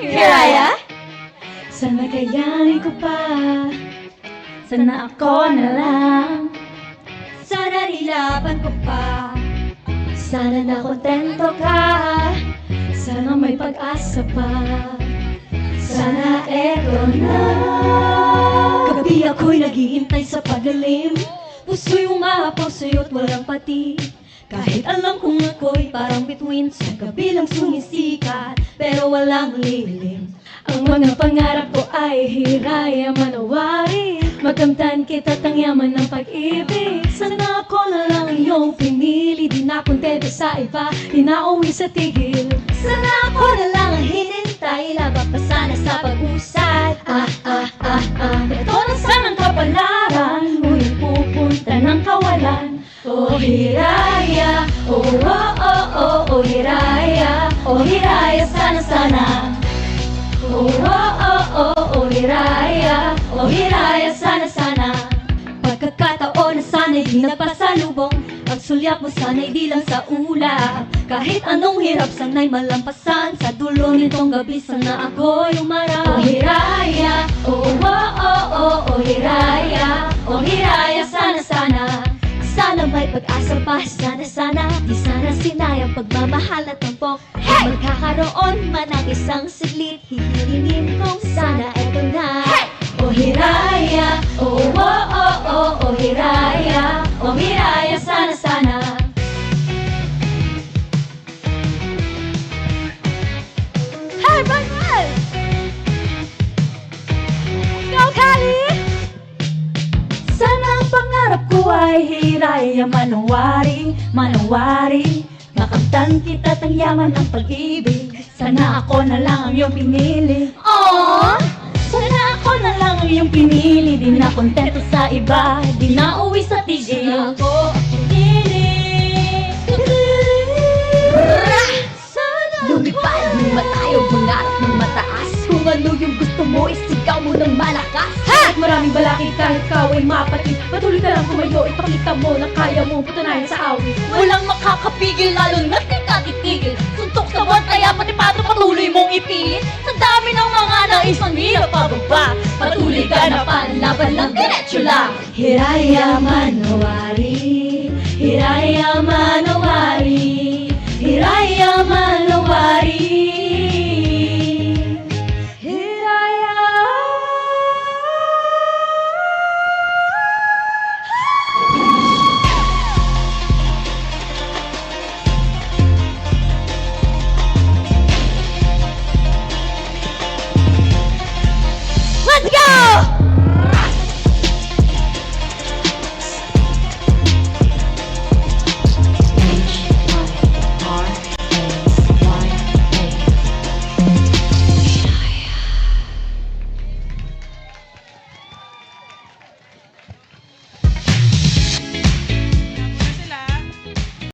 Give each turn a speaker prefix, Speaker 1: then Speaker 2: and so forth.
Speaker 1: Hiraya? Sana kayanin ko pa, sana ako na lang,
Speaker 2: Sana nilaban ko pa,
Speaker 1: sana nakontento ka, sana may pag-asa pa, sana eto na.
Speaker 2: gabi ako'y naghihintay sa paglalim, puso'y umahapaw sa'yo't walang pati. Kahit alam kong ako'y parang bituin, sa gabi lang sumisikat, pero walang lilim.
Speaker 1: Ang mga pangarap ko ay hiraya manawari, makamtan kita ang yaman ng pag-ibig. Sana ako na lang iyong pinili, di na kontento sa iba, di na uwi sa tigil.
Speaker 2: Sana ako na lang ang hinintay, laban pa sana sa pag-usad.
Speaker 1: Ito na sanang kapalaran, ngunit pupunta ng kawalan. Oh hiraya, oh oh oh oh, oh hiraya, oh hiraya, sana sana. Oh oh oh oh, oh hiraya, oh hiraya, sana sana.
Speaker 2: Pagkakataon na sana'y di nagpasalubong, ang sulyap mo sana'y di lang sa ulap. Kahit anong hirap sana'y malampasan, sa dulo nitong gabi sana ako'y umarap.
Speaker 1: Oh hiraya, oh oh oh oh, oh hiraya, oh hiraya, sana sana.
Speaker 2: Sana may pag-asa pa, sana di sana sinayang pagmamahal at tampok. Magkakaroon man ang isang siglit, hihilingin kong sana eto na.
Speaker 1: Oh hiraya, oh oh oh oh, oh hiraya, oh hiraya, sana sana.
Speaker 2: Hey, Banal! Ikaw, Kali!
Speaker 1: Sana ang pangarap ko ay hiraya manawari, manawari, makamtan kita ang yaman ng pag-ibig. Sana ako na lang ang iyong pinili.
Speaker 2: Aww!
Speaker 1: Sana ako na lang ang iyong pinili, di na kontento sa iba, di na uwi sa tigil.
Speaker 2: Ako ang pinili. Sana
Speaker 1: Lumipad ng matayo, mangarap ng mataas. Kung ano yung gusto mo, isigaw mo ng malakas. Kahit maraming balakid, kahit ikaw ay mapatid, patuloy ka lang kumayo, ipakita mo na kaya mo patunayan sa awit.
Speaker 2: walang makakapigil, lalo na't di ka titigil. Suntok sa buwan, kaya pati pato patuloy mong ipilit. Sa dami ng mga naisang hirap pababa, patuloy ka na panlaban lang, diretso lang.
Speaker 1: Hiraya manawari, hiraya manawari.